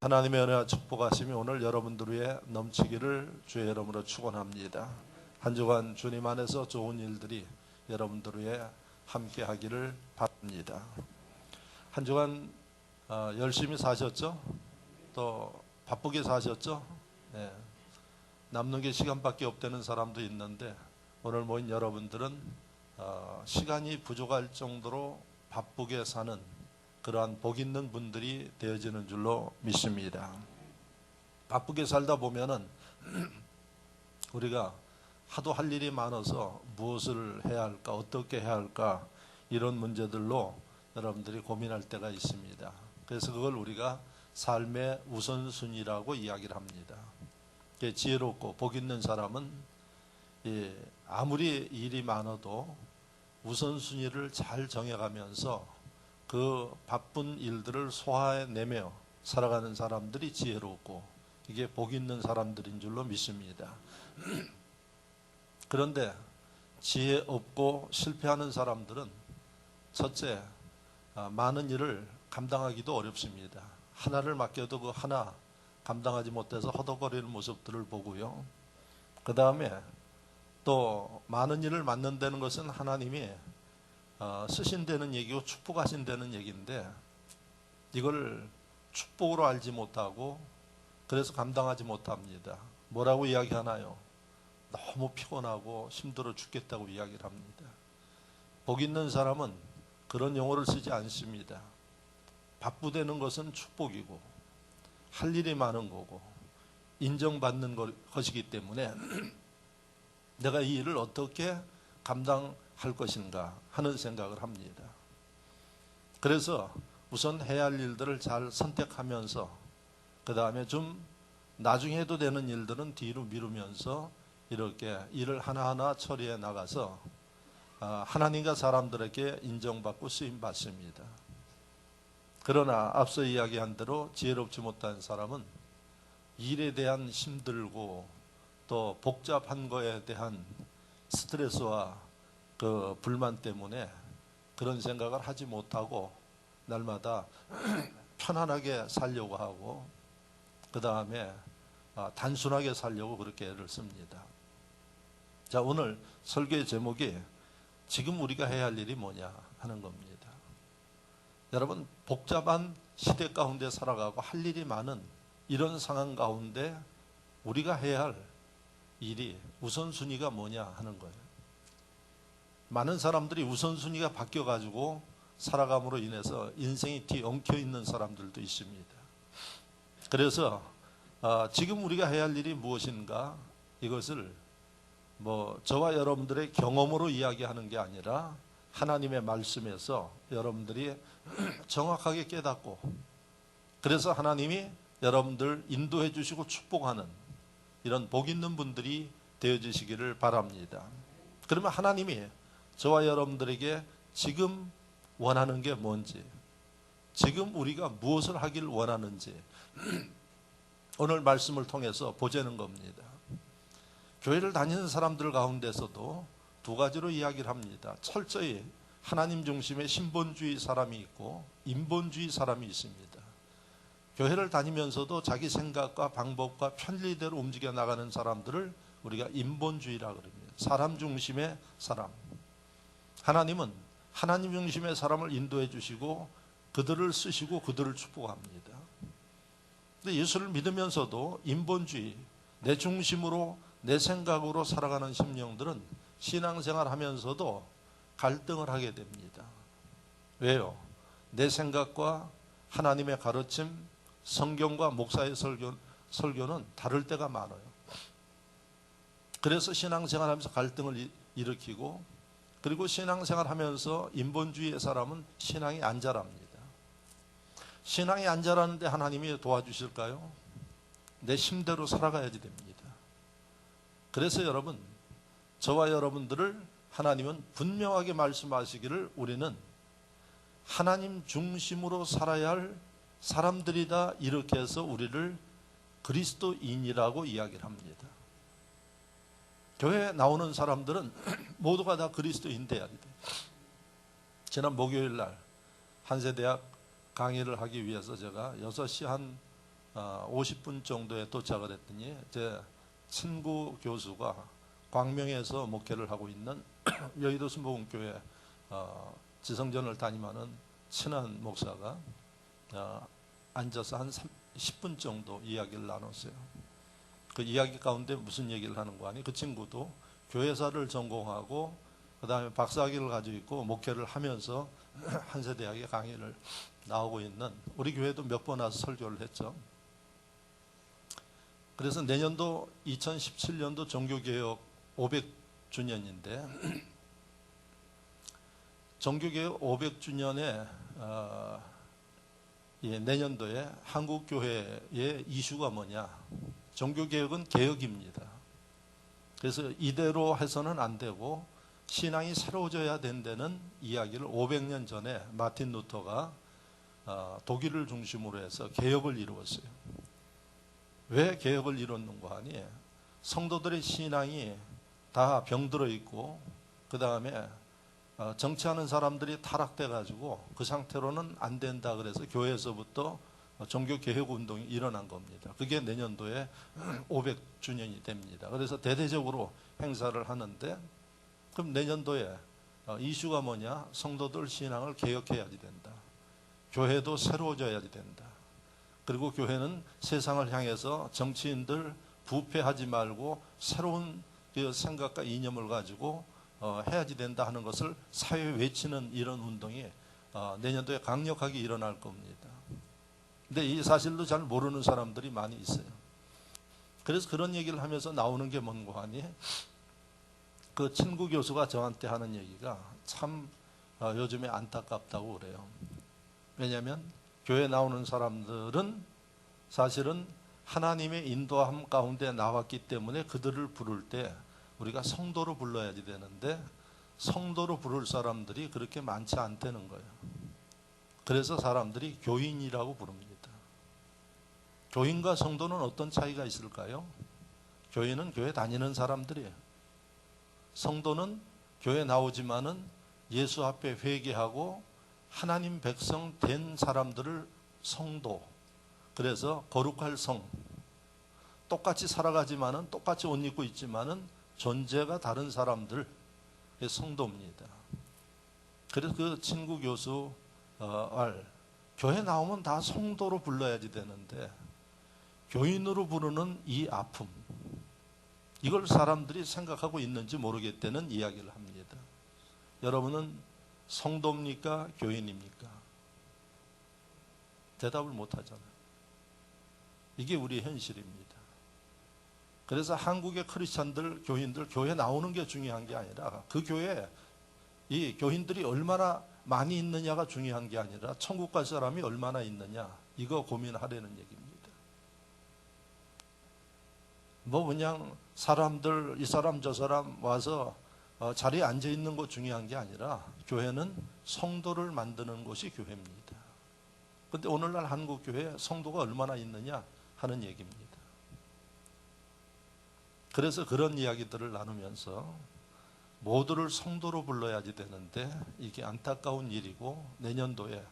하나님의 은혜와 축복하심이 오늘 여러분들 위해 넘치기를 주의 이름으로 축원합니다. 한 주간 주님 안에서 좋은 일들이 여러분들 위해 함께 하기를 바랍니다. 한 주간 열심히 사셨죠? 또 바쁘게 사셨죠? 네. 남는 게 시간밖에 없다는 사람도 있는데 오늘 모인 여러분들은 시간이 부족할 정도로 바쁘게 사는 그러한 복 있는 분들이 되어지는 줄로 믿습니다. 바쁘게 살다 보면은 우리가 하도 할 일이 많아서 무엇을 해야 할까, 어떻게 해야 할까 이런 문제들로 여러분들이 고민할 때가 있습니다. 그래서 그걸 우리가 삶의 우선순위라고 이야기를 합니다. 지혜롭고 복 있는 사람은 아무리 일이 많아도 우선순위를 잘 정해가면서 그 바쁜 일들을 소화해내며 살아가는 사람들이 지혜롭고 이게 복 있는 사람들인 줄로 믿습니다. 그런데 지혜 없고 실패하는 사람들은 첫째, 많은 일을 감당하기도 어렵습니다. 하나를 맡겨도 그 하나 감당하지 못해서 허덕거리는 모습들을 보고요. 그 다음에 또 많은 일을 맡는다는 것은 하나님이 쓰신다는 얘기고 축복하신다는 얘기인데 이걸 축복으로 알지 못하고 그래서 감당하지 못합니다. 뭐라고 이야기하나요? 너무 피곤하고 힘들어 죽겠다고 이야기를 합니다. 복 있는 사람은 그런 용어를 쓰지 않습니다. 바쁘다는 것은 축복이고 할 일이 많은 거고 인정받는 것이기 때문에 내가 이 일을 어떻게 감당할 것인가 하는 생각을 합니다. 그래서 우선 해야 할 일들을 잘 선택하면서 그 다음에 좀 나중에 해도 되는 일들은 뒤로 미루면서 이렇게 일을 하나하나 처리해 나가서 하나님과 사람들에게 인정받고 쓰임받습니다. 그러나 앞서 이야기한 대로 지혜롭지 못한 사람은 일에 대한 힘들고 또 복잡한 거에 대한 스트레스와 그 불만 때문에 그런 생각을 하지 못하고 날마다 편안하게 살려고 하고 그 다음에 단순하게 살려고 그렇게 애를 씁니다. 자, 오늘 설교의 제목이 지금 우리가 해야 할 일이 뭐냐 하는 겁니다. 여러분, 복잡한 시대 가운데 살아가고 할 일이 많은 이런 상황 가운데 우리가 해야 할 일이 우선순위가 뭐냐 하는 거예요. 많은 사람들이 우선순위가 바뀌어가지고 살아감으로 인해서 인생이 뒤엉켜 있는 사람들도 있습니다. 그래서 지금 우리가 해야 할 일이 무엇인가 이것을 저와 여러분들의 경험으로 이야기하는 게 아니라 하나님의 말씀에서 여러분들이 정확하게 깨닫고 그래서 하나님이 여러분들 인도해 주시고 축복하는 이런 복 있는 분들이 되어주시기를 바랍니다. 그러면 하나님이 저와 여러분들에게 지금 원하는 게 뭔지, 지금 우리가 무엇을 하길 원하는지 오늘 말씀을 통해서 보자는 겁니다. 교회를 다니는 사람들 가운데서도 두 가지로 이야기를 합니다. 철저히 하나님 중심의 신본주의 사람이 있고 인본주의 사람이 있습니다. 교회를 다니면서도 자기 생각과 방법과 편리대로 움직여 나가는 사람들을 우리가 인본주의라고 그럽니다. 사람 중심의 사람. 하나님은 하나님 중심의 사람을 인도해 주시고 그들을 쓰시고 그들을 축복합니다. 근데 예수를 믿으면서도 인본주의, 내 중심으로 내 생각으로 살아가는 심령들은 신앙생활 하면서도 갈등을 하게 됩니다. 왜요? 내 생각과 하나님의 가르침, 성경과 목사의 설교는 다를 때가 많아요. 그래서 신앙생활 하면서 갈등을 일으키고 그리고 신앙생활 하면서 인본주의의 사람은 신앙이 안 자랍니다. 신앙이 안 자라는데 하나님이 도와주실까요? 내 힘대로 살아가야지 됩니다. 그래서 여러분, 저와 여러분들을 하나님은 분명하게 말씀하시기를 우리는 하나님 중심으로 살아야 할 사람들이다 이렇게 해서 우리를 그리스도인이라고 이야기를 합니다. 교회에 나오는 사람들은 모두가 다 그리스도인 돼야 돼. 지난 목요일 날 한세대학 강의를 하기 위해서 제가 6시 한 50분 정도에 도착을 했더니 제 친구 교수가 광명에서 목회를 하고 있는 여의도 순복음교회 지성전을 담임하는 친한 목사가 앉아서 한 10분 정도 이야기를 나눴어요. 그 이야기 가운데 무슨 얘기를 하는 거 아니? 그 친구도 교회사를 전공하고 그 다음에 박사학위를 가지고 있고 목회를 하면서 한세대학에 강의를 나오고 있는, 우리 교회도 몇 번 와서 설교를 했죠. 그래서 내년도 2017년도 종교개혁 500주년인데 종교개혁 500주년에 내년도에 한국교회의 이슈가 뭐냐? 종교개혁은 개혁입니다. 그래서 이대로 해서는 안 되고 신앙이 새로워져야 된다는 이야기를 500년 전에 마틴 루터가 독일을 중심으로 해서 개혁을 이루었어요. 왜 개혁을 이뤘는가 하니 성도들의 신앙이 다 병들어 있고 그 다음에 정치하는 사람들이 타락돼 가지고 그 상태로는 안 된다, 그래서 교회에서부터 종교개혁운동이 일어난 겁니다. 그게 내년도에 500주년이 됩니다. 그래서 대대적으로 행사를 하는데, 그럼 내년도에 이슈가 뭐냐? 성도들 신앙을 개혁해야지 된다. 교회도 새로워져야지 된다. 그리고 교회는 세상을 향해서 정치인들 부패하지 말고 새로운 그 생각과 이념을 가지고 해야지 된다 하는 것을 사회에 외치는 이런 운동이 내년도에 강력하게 일어날 겁니다. 근데 이 사실도 잘 모르는 사람들이 많이 있어요. 그래서 그런 얘기를 하면서 나오는 게 뭔가 하니 그 친구 교수가 저한테 하는 얘기가 참 요즘에 안타깝다고 그래요. 왜냐하면 교회 나오는 사람들은 사실은 하나님의 인도함 가운데 나왔기 때문에 그들을 부를 때 우리가 성도로 불러야지 되는데 성도로 부를 사람들이 그렇게 많지 않다는 거예요. 그래서 사람들이 교인이라고 부릅니다. 교인과 성도는 어떤 차이가 있을까요? 교인은 교회 다니는 사람들이에요. 성도는 교회 나오지만은 예수 앞에 회개하고 하나님 백성 된 사람들을 성도, 그래서 거룩할 성, 똑같이 살아가지만은 똑같이 옷 입고 있지만은 존재가 다른 사람들, 성도입니다. 그래서 그 친구 교수 교회 나오면 다 성도로 불러야지 되는데 교인으로 부르는 이 아픔, 이걸 사람들이 생각하고 있는지 모르겠다는 이야기를 합니다. 여러분은 성도입니까? 교인입니까? 대답을 못 하잖아요. 이게 우리의 현실입니다. 그래서 한국의 크리스찬들, 교인들, 교회 나오는 게 중요한 게 아니라 그 교회에 이 교인들이 얼마나 많이 있느냐가 중요한 게 아니라 천국 갈 사람이 얼마나 있느냐, 이거 고민하려는 얘기입니다. 뭐 그냥 사람들 이 사람 저 사람 와서 자리에 앉아 있는 거 중요한 게 아니라 교회는 성도를 만드는 것이 교회입니다. 그런데 오늘날 한국 교회에 성도가 얼마나 있느냐 하는 얘기입니다. 그래서 그런 이야기들을 나누면서 모두를 성도로 불러야지 되는데 이게 안타까운 일이고, 내년도에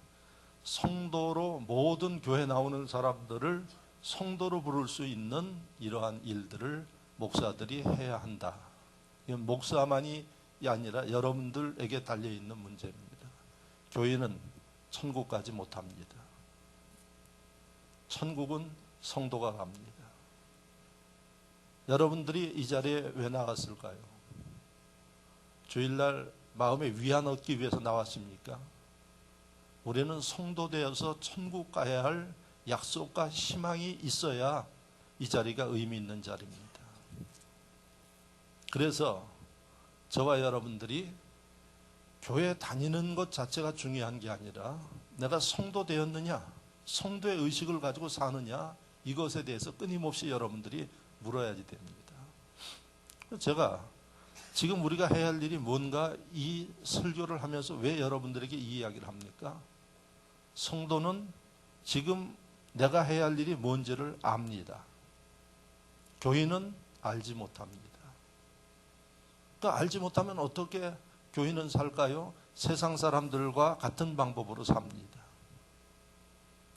성도로 모든 교회 나오는 사람들을 성도로 부를 수 있는 이러한 일들을 목사들이 해야 한다. 이건 목사만이 아니라 여러분들에게 달려있는 문제입니다. 교회는 천국 가지 못합니다. 천국은 성도가 갑니다. 여러분들이 이 자리에 왜 나갔을까요? 주일날 마음의 위안 얻기 위해서 나왔습니까? 우리는 성도 되어서 천국 가야 할 약속과 희망이 있어야 이 자리가 의미 있는 자리입니다. 그래서 저와 여러분들이 교회 다니는 것 자체가 중요한 게 아니라 내가 성도 되었느냐, 성도의 의식을 가지고 사느냐, 이것에 대해서 끊임없이 여러분들이 물어야지 됩니다. 제가 지금 우리가 해야 할 일이 뭔가 이 설교를 하면서 왜 여러분들에게 이 이야기를 합니까? 성도는 지금 내가 해야 할 일이 뭔지를 압니다. 교인은 알지 못합니다. 그러니까 알지 못하면 어떻게 교인은 살까요? 세상 사람들과 같은 방법으로 삽니다.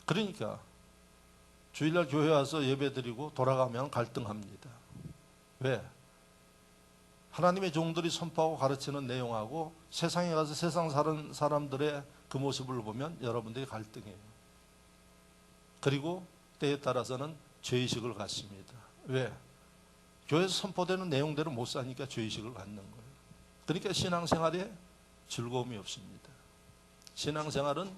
그러니까 주일날 교회 와서 예배드리고 돌아가면 갈등합니다. 왜? 하나님의 종들이 선포하고 가르치는 내용하고 세상에 가서 세상 사는 사람들의 그 모습을 보면 여러분들이 갈등해요. 그리고 때에 따라서는 죄의식을 갖습니다. 왜? 교회에서 선포되는 내용대로 못 사니까 죄의식을 갖는 거예요. 그러니까 신앙생활에 즐거움이 없습니다. 신앙생활은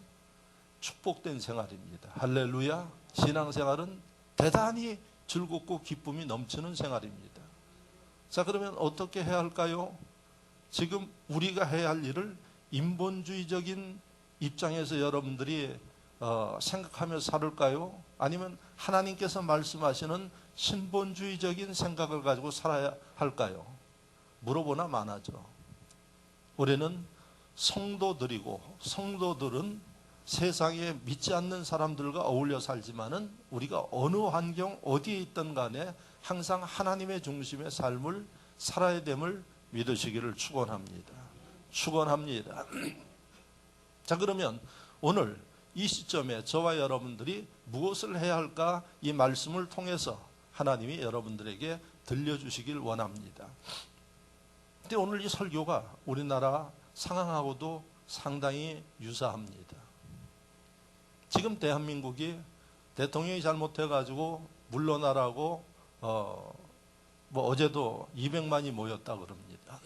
축복된 생활입니다. 할렐루야. 신앙생활은 대단히 즐겁고 기쁨이 넘치는 생활입니다. 자, 그러면 어떻게 해야 할까요? 지금 우리가 해야 할 일을 인본주의적인 입장에서 여러분들이 생각하며 살을까요? 아니면 하나님께서 말씀하시는 신본주의적인 생각을 가지고 살아야 할까요? 물어보나 마나죠. 우리는 성도들이고 성도들은 세상에 믿지 않는 사람들과 어울려 살지만은 우리가 어느 환경 어디에 있든 간에 항상 하나님의 중심의 삶을 살아야 됨을 믿으시기를 축원합니다. 축원합니다. 자, 그러면 오늘 이 시점에 저와 여러분들이 무엇을 해야 할까 이 말씀을 통해서 하나님이 여러분들에게 들려주시길 원합니다. 근데 오늘 이 설교가 우리나라 상황하고도 상당히 유사합니다. 지금 대한민국이 대통령이 잘못해가지고 물러나라고 어제도 200만이 모였다 그럽니다.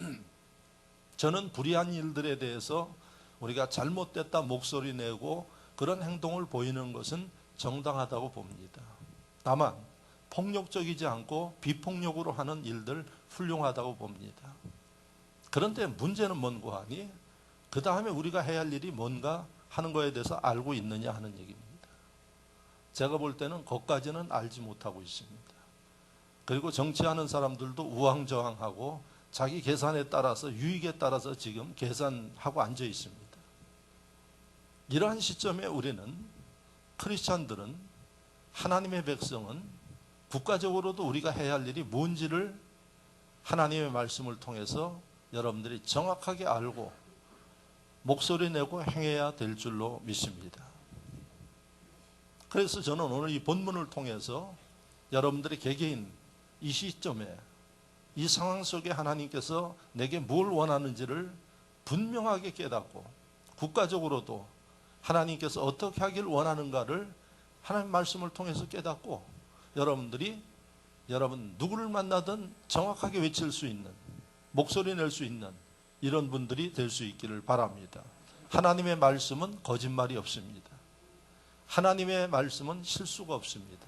저는 불의한 일들에 대해서 우리가 잘못됐다 목소리 내고 그런 행동을 보이는 것은 정당하다고 봅니다. 다만 폭력적이지 않고 비폭력으로 하는 일들 훌륭하다고 봅니다. 그런데 문제는 뭔고 하니 그 다음에 우리가 해야 할 일이 뭔가 하는 거에 대해서 알고 있느냐 하는 얘기입니다. 제가 볼 때는 그것까지는 알지 못하고 있습니다. 그리고 정치하는 사람들도 우왕좌왕하고 자기 계산에 따라서 유익에 따라서 지금 계산하고 앉아 있습니다. 이러한 시점에 우리는 크리스찬들은 하나님의 백성은 국가적으로도 우리가 해야 할 일이 뭔지를 하나님의 말씀을 통해서 여러분들이 정확하게 알고 목소리 내고 행해야 될 줄로 믿습니다. 그래서 저는 오늘 이 본문을 통해서 여러분들의 개개인 이 시점에 이 상황 속에 하나님께서 내게 뭘 원하는지를 분명하게 깨닫고 국가적으로도 하나님께서 어떻게 하길 원하는가를 하나님 말씀을 통해서 깨닫고 여러분들이 여러분 누구를 만나든 정확하게 외칠 수 있는 목소리 낼 수 있는 이런 분들이 될 수 있기를 바랍니다. 하나님의 말씀은 거짓말이 없습니다. 하나님의 말씀은 실수가 없습니다.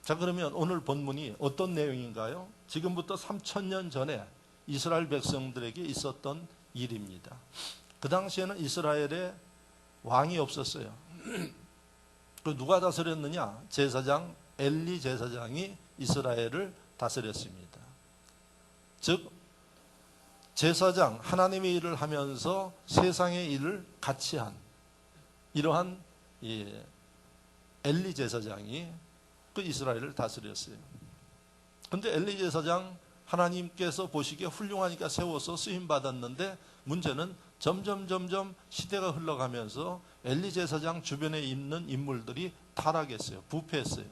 자, 그러면 오늘 본문이 어떤 내용인가요? 지금부터 3000년 전에 이스라엘 백성들에게 있었던 일입니다. 그 당시에는 이스라엘에 왕이 없었어요. 누가 다스렸느냐? 제사장 엘리 제사장이 이스라엘을 다스렸습니다. 즉 제사장 하나님의 일을 하면서 세상의 일을 같이 한 이러한 엘리 제사장이 그 이스라엘을 다스렸어요. 그런데 엘리 제사장 하나님께서 보시기에 훌륭하니까 세워서 쓰임 받았는데 문제는 점점 시대가 흘러가면서 엘리 제사장 주변에 있는 인물들이 타락했어요. 부패했어요.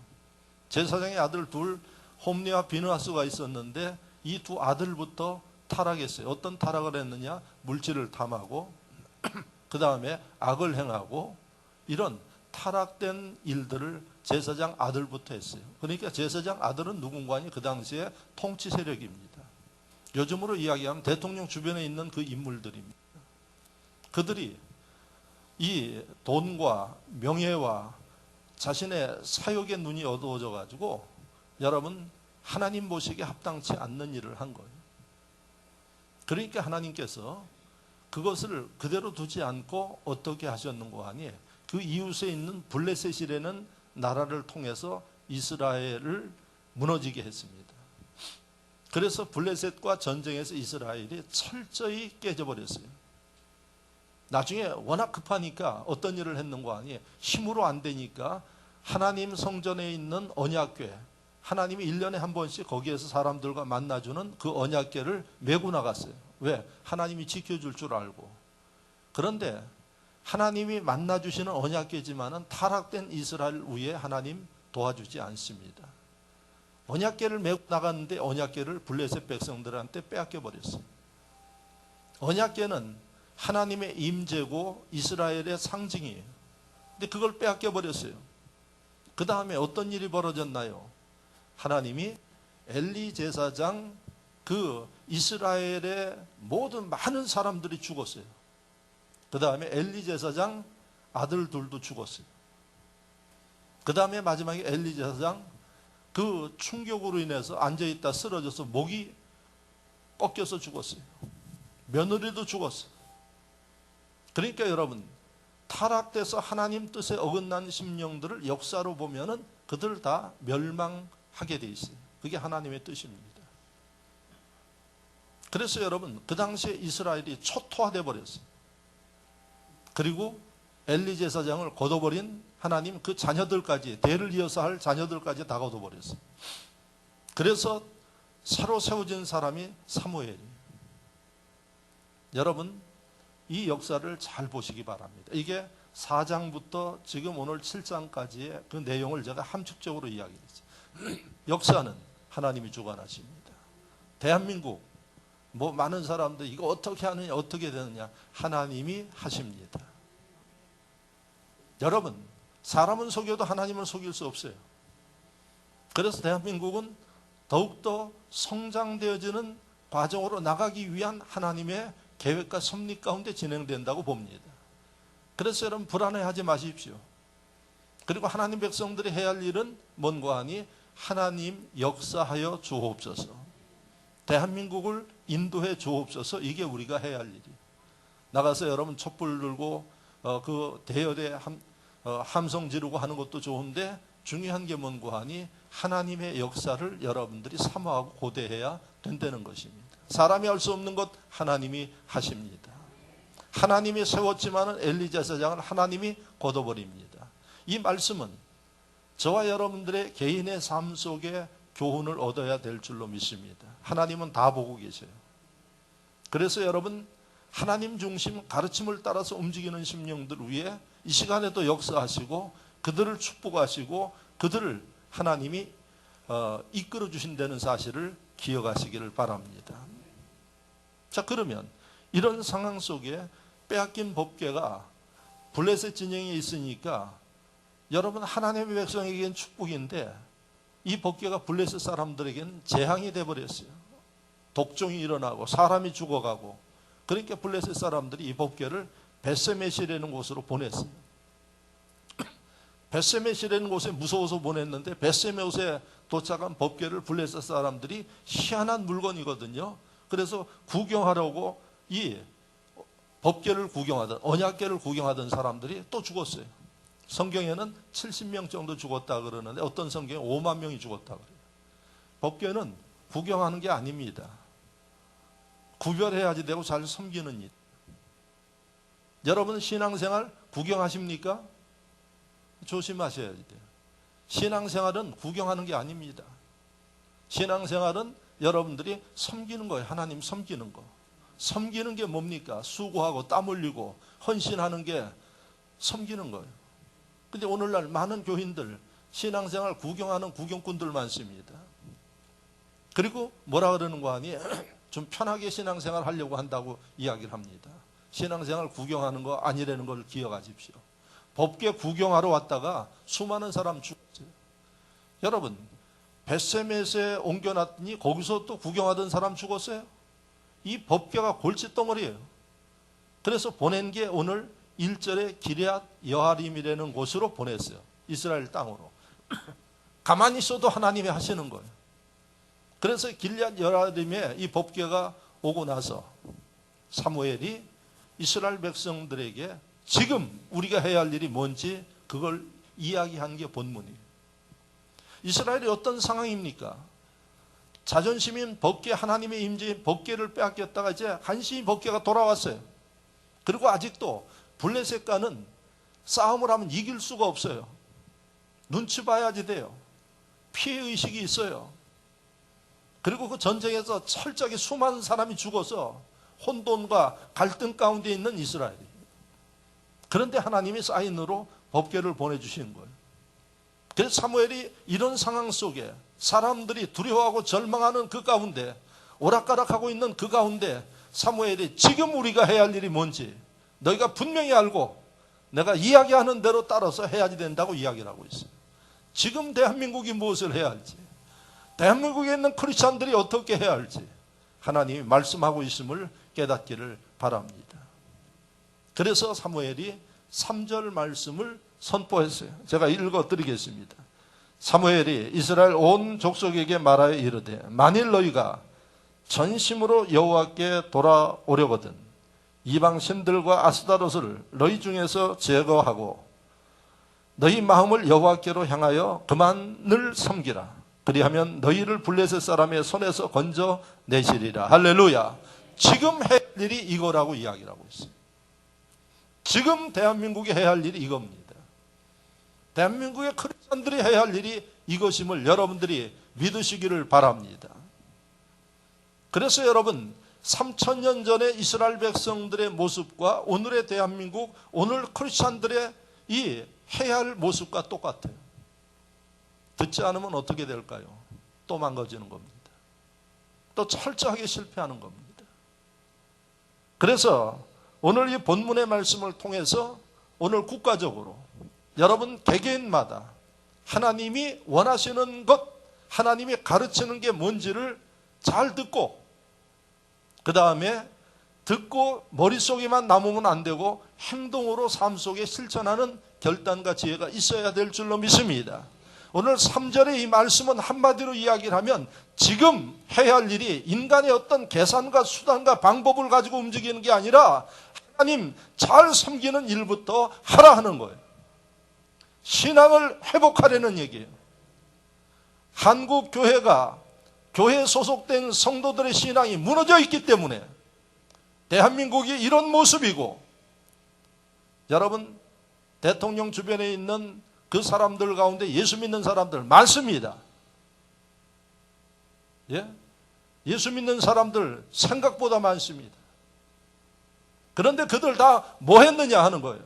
제사장의 아들 둘 홈리와 비느하스가 있었는데 이 두 아들부터 타락했어요. 어떤 타락을 했느냐? 물질을 탐하고 그 다음에 악을 행하고 이런 타락된 일들을 제사장 아들부터 했어요. 그러니까 제사장 아들은 누군가니 그 당시에 통치 세력입니다. 요즘으로 이야기하면 대통령 주변에 있는 그 인물들입니다. 그들이 이 돈과 명예와 자신의 사욕의 눈이 어두워져 가지고 여러분 하나님 보시기에 합당치 않는 일을 한 거예요. 그러니까 하나님께서 그것을 그대로 두지 않고 어떻게 하셨는가 하니 그 이웃에 있는 블레셋이라는 나라를 통해서 이스라엘을 무너지게 했습니다. 그래서 블레셋과 전쟁에서 이스라엘이 철저히 깨져버렸어요. 나중에 워낙 급하니까 어떤 일을 했는가 하니 힘으로 안 되니까 하나님 성전에 있는 언약궤 하나님이 1년에 한 번씩 거기에서 사람들과 만나주는 그 언약궤를 메고 나갔어요. 왜? 하나님이 지켜줄 줄 알고. 그런데 하나님이 만나주시는 언약궤지만은 타락된 이스라엘 위에 하나님 도와주지 않습니다. 언약궤를 메고 나갔는데 언약궤를 블레셋 백성들한테 빼앗겨 버렸어요. 언약궤는 하나님의 임재고 이스라엘의 상징이에요. 근데 그걸 빼앗겨 버렸어요. 그 다음에 어떤 일이 벌어졌나요? 하나님이 엘리 제사장 그 이스라엘의 모든 많은 사람들이 죽었어요. 그 다음에 엘리 제사장 아들 둘도 죽었어요. 그 다음에 마지막에 엘리 제사장 그 충격으로 인해서 앉아있다 쓰러져서 목이 꺾여서 죽었어요. 며느리도 죽었어요. 그러니까 여러분, 타락돼서 하나님 뜻에 어긋난 심령들을 역사로 보면은 그들 다 멸망하게 돼 있어요. 그게 하나님의 뜻입니다. 그래서 여러분, 그 당시에 이스라엘이 초토화돼 버렸어요. 그리고 엘리 제사장을 거둬버린 하나님 그 자녀들까지, 대를 이어서 할 자녀들까지 다 거둬버렸어요. 그래서 새로 세워진 사람이 사무엘이에요. 여러분, 이 역사를 잘 보시기 바랍니다. 이게 4장부터 지금 오늘 7장까지의 그 내용을 제가 함축적으로 이야기했어요. 역사는 하나님이 주관하십니다. 대한민국 뭐 많은 사람들 이거 어떻게 하느냐 어떻게 되느냐 하나님이 하십니다. 여러분, 사람은 속여도 하나님은 속일 수 없어요. 그래서 대한민국은 더욱더 성장되어지는 과정으로 나가기 위한 하나님의 계획과 섭리 가운데 진행된다고 봅니다. 그래서 여러분 불안해하지 마십시오. 그리고 하나님 백성들이 해야 할 일은 뭔가 하니 하나님 역사하여 주옵소서. 대한민국을 인도해 주옵소서. 이게 우리가 해야 할 일이에요. 나가서 여러분 촛불 들고 그 대여대 함성 지르고 하는 것도 좋은데 중요한 게 뭔가 하니 하나님의 역사를 여러분들이 사모하고 고대해야 된다는 것입니다. 사람이 할 수 없는 것 하나님이 하십니다. 하나님이 세웠지만은 엘리 제사장을 하나님이 거둬버립니다. 이 말씀은 저와 여러분들의 개인의 삶 속에 교훈을 얻어야 될 줄로 믿습니다. 하나님은 다 보고 계세요. 그래서 여러분 하나님 중심 가르침을 따라서 움직이는 심령들 위에 이 시간에도 역사하시고 그들을 축복하시고 그들을 하나님이 이끌어 주신다는 사실을 기억하시기를 바랍니다. 자, 그러면 이런 상황 속에 빼앗긴 법궤가 블레셋 진영에 있으니까 여러분 하나님의 백성에게는 축복인데 이 법궤가 블레셋 사람들에게는 재앙이 되어버렸어요. 독종이 일어나고 사람이 죽어가고 그러니까 블레셋 사람들이 이 법궤를 벳세메시라는 곳으로 보냈어요. 벳세메시라는 곳에 무서워서 보냈는데 벳세메시에 도착한 법궤를 블레셋 사람들이 희한한 물건이거든요. 그래서 구경하려고 이 법궤를 구경하던 언약궤를 구경하던 사람들이 또 죽었어요. 성경에는 70명 정도 죽었다 그러는데 어떤 성경에 5만 명이 죽었다 그래요. 법궤는 구경하는 게 아닙니다. 구별해야지 되고 잘 섬기는 일. 여러분 신앙생활 구경하십니까? 조심하셔야 돼요. 신앙생활은 구경하는 게 아닙니다. 신앙생활은 여러분들이 섬기는 거예요. 하나님 섬기는 거. 섬기는 게 뭡니까? 수고하고 땀 흘리고 헌신하는 게 섬기는 거예요. 근데 오늘날 많은 교인들 신앙생활 구경하는 구경꾼들 많습니다. 그리고 뭐라 그러는 거 아니? 좀 편하게 신앙생활 하려고 한다고 이야기를 합니다. 신앙생활 구경하는 거 아니라는 걸 기억하십시오. 법궤 구경하러 왔다가 수많은 사람 죽었어요. 여러분 벳세메시에 옮겨놨더니 거기서 또 구경하던 사람 죽었어요. 이 법궤가 골칫덩어리예요. 그래서 보낸 게 오늘 1절에 기럇 여아림이라는 곳으로 보냈어요. 이스라엘 땅으로. 가만히 있어도 하나님이 하시는 거예요. 그래서 기럇 여아림에 이 법궤가 오고 나서 사무엘이 이스라엘 백성들에게 지금 우리가 해야 할 일이 뭔지 그걸 이야기한 게 본문이에요. 이스라엘이 어떤 상황입니까? 자존심인 법궤, 하나님의 임재인 법궤를 빼앗겼다가 이제 간신히 법궤가 돌아왔어요. 그리고 아직도 블레셋과는 싸움을 하면 이길 수가 없어요. 눈치 봐야지 돼요. 피해의식이 있어요. 그리고 그 전쟁에서 철저하게 수많은 사람이 죽어서 혼돈과 갈등 가운데 있는 이스라엘이. 그런데 하나님이 사인으로 법궤를 보내주신 거예요. 그래서 사무엘이 이런 상황 속에 사람들이 두려워하고 절망하는 그 가운데, 오락가락하고 있는 그 가운데 사무엘이 지금 우리가 해야 할 일이 뭔지 너희가 분명히 알고 내가 이야기하는 대로 따라서 해야지 된다고 이야기를 하고 있어요. 지금 대한민국이 무엇을 해야 할지, 대한민국에 있는 크리스찬들이 어떻게 해야 할지 하나님이 말씀하고 있음을 깨닫기를 바랍니다. 그래서 사무엘이 3절 말씀을 선포했어요. 제가 읽어드리겠습니다. 사무엘이 이스라엘 온 족속에게 말하여 이르되 만일 너희가 전심으로 여호와께 돌아오려거든 이방 신들과 아스타롯을 너희 중에서 제거하고 너희 마음을 여호와께로 향하여 그만을 섬기라. 그리하면 너희를 블레셋 사람의 손에서 건져내시리라. 할렐루야. 지금 해야 할 일이 이거라고 이야기를 하고 있어요. 지금 대한민국이 해야 할 일이 이겁니다. 대한민국의 크리스천들이 해야 할 일이 이것임을 여러분들이 믿으시기를 바랍니다. 그래서 여러분 3000년 전에 이스라엘 백성들의 모습과 오늘의 대한민국, 오늘 크리스천들의 이 해야 할 모습과 똑같아요. 듣지 않으면 어떻게 될까요? 또 망가지는 겁니다. 또 철저하게 실패하는 겁니다. 그래서 오늘 이 본문의 말씀을 통해서 오늘 국가적으로 여러분 개개인마다 하나님이 원하시는 것, 하나님이 가르치는 게 뭔지를 잘 듣고 그 다음에 듣고 머릿속에만 남으면 안 되고 행동으로 삶 속에 실천하는 결단과 지혜가 있어야 될 줄로 믿습니다. 오늘 3절의 이 말씀은 한마디로 이야기를 하면 지금 해야 할 일이 인간의 어떤 계산과 수단과 방법을 가지고 움직이는 게 아니라 하나님 잘 섬기는 일부터 하라 하는 거예요. 신앙을 회복하려는 얘기예요. 한국 교회가 교회에 소속된 성도들의 신앙이 무너져 있기 때문에 대한민국이 이런 모습이고, 여러분 대통령 주변에 있는 그 사람들 가운데 예수 믿는 사람들 많습니다. 예? 예수 믿는 사람들 생각보다 많습니다. 그런데 그들 다 뭐 했느냐 하는 거예요.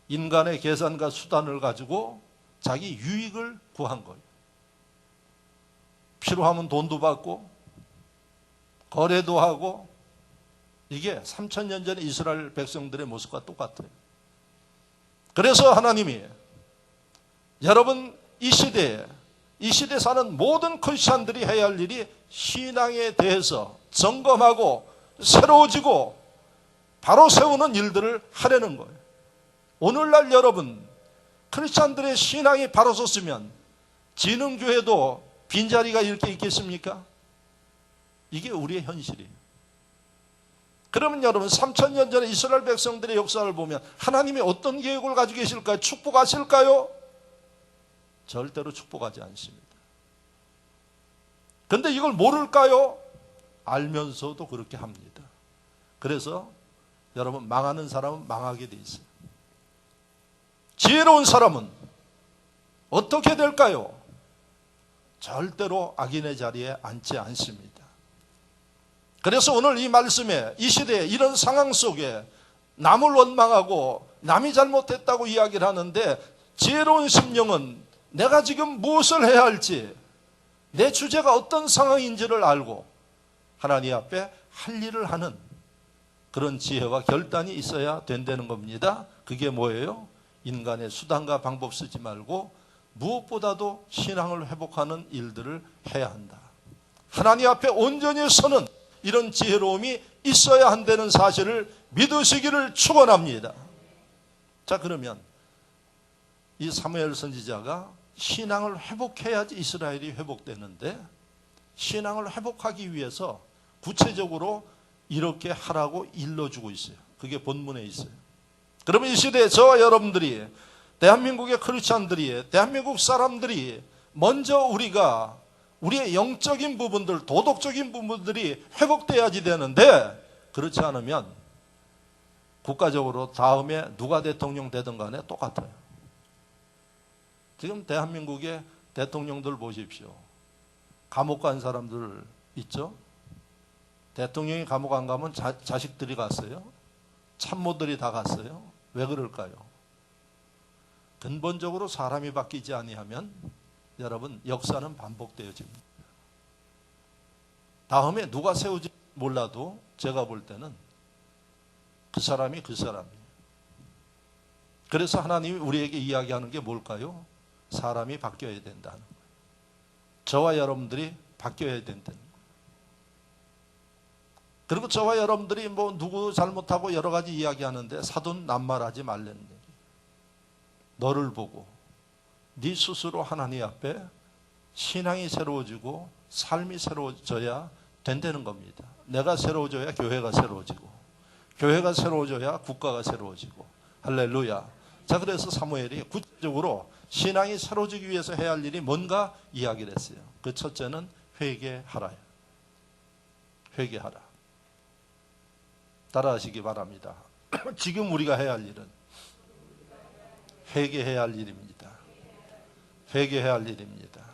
인간의 계산과 수단을 가지고 자기 유익을 구한 거예요. 필요하면 돈도 받고 거래도 하고, 이게 3000년 전에 이스라엘 백성들의 모습과 똑같아요. 그래서 하나님이 여러분 이 시대에 사는 모든 크리스찬들이 해야 할 일이 신앙에 대해서 점검하고 새로워지고 바로 세우는 일들을 하려는 거예요. 오늘날 여러분 크리스찬들의 신앙이 바로 섰으면 진흥교회도 빈자리가 이렇게 있겠습니까? 이게 우리의 현실이에요. 그러면 여러분 3000년 전에 이스라엘 백성들의 역사를 보면 하나님이 어떤 계획을 가지고 계실까요? 축복하실까요? 절대로 축복하지 않습니다. 그런데 이걸 모를까요? 알면서도 그렇게 합니다. 그래서 여러분 망하는 사람은 망하게 돼 있어요. 지혜로운 사람은 어떻게 될까요? 절대로 악인의 자리에 앉지 않습니다. 그래서 오늘 이 말씀에 이 시대에 이런 상황 속에 남을 원망하고 남이 잘못했다고 이야기를 하는데, 지혜로운 심령은 내가 지금 무엇을 해야 할지, 내 주제가 어떤 상황인지를 알고 하나님 앞에 할 일을 하는 그런 지혜와 결단이 있어야 된다는 겁니다. 그게 뭐예요? 인간의 수단과 방법 쓰지 말고 무엇보다도 신앙을 회복하는 일들을 해야 한다. 하나님 앞에 온전히 서는 이런 지혜로움이 있어야 한다는 사실을 믿으시기를 축원합니다. 자, 그러면 이 사무엘 선지자가 신앙을 회복해야지 이스라엘이 회복되는데, 신앙을 회복하기 위해서 구체적으로 이렇게 하라고 일러주고 있어요. 그게 본문에 있어요. 그러면 이 시대에 저와 여러분들이, 대한민국의 크리스찬들이, 대한민국 사람들이 먼저 우리의 영적인 부분들, 도덕적인 부분들이 회복돼야지 되는데, 그렇지 않으면 국가적으로 다음에 누가 대통령 되든 간에 똑같아요. 지금 대한민국의 대통령들 보십시오. 감옥 간 사람들 있죠? 대통령이 감옥 안 가면 자식들이 갔어요. 참모들이 다 갔어요. 왜 그럴까요? 근본적으로 사람이 바뀌지 아니하면 여러분 역사는 반복되어집니다. 다음에 누가 세우지 몰라도 제가 볼 때는 그 사람이 그 사람이에요. 그래서 하나님이 우리에게 이야기하는 게 뭘까요? 사람이 바뀌어야 된다는 거예요. 저와 여러분들이 바뀌어야 된다는 거예요. 그리고 저와 여러분들이 뭐 누구 잘못하고 여러 가지 이야기하는데 사돈 낱말하지 말라는 얘기. 너를 보고 네 스스로 하나님 앞에 신앙이 새로워지고 삶이 새로워져야 된다는 겁니다. 내가 새로워져야 교회가 새로워지고, 교회가 새로워져야 국가가 새로워지고. 할렐루야. 자, 그래서 사무엘이 구체적으로 신앙이 새로워지기 위해서 해야 할 일이 뭔가 이야기를 했어요. 그 첫째는 회개하라요. 회개하라. 따라하시기 바랍니다. 지금 우리가 해야 할 일은 회개해야 할 일입니다. 회개해야 할 일입니다.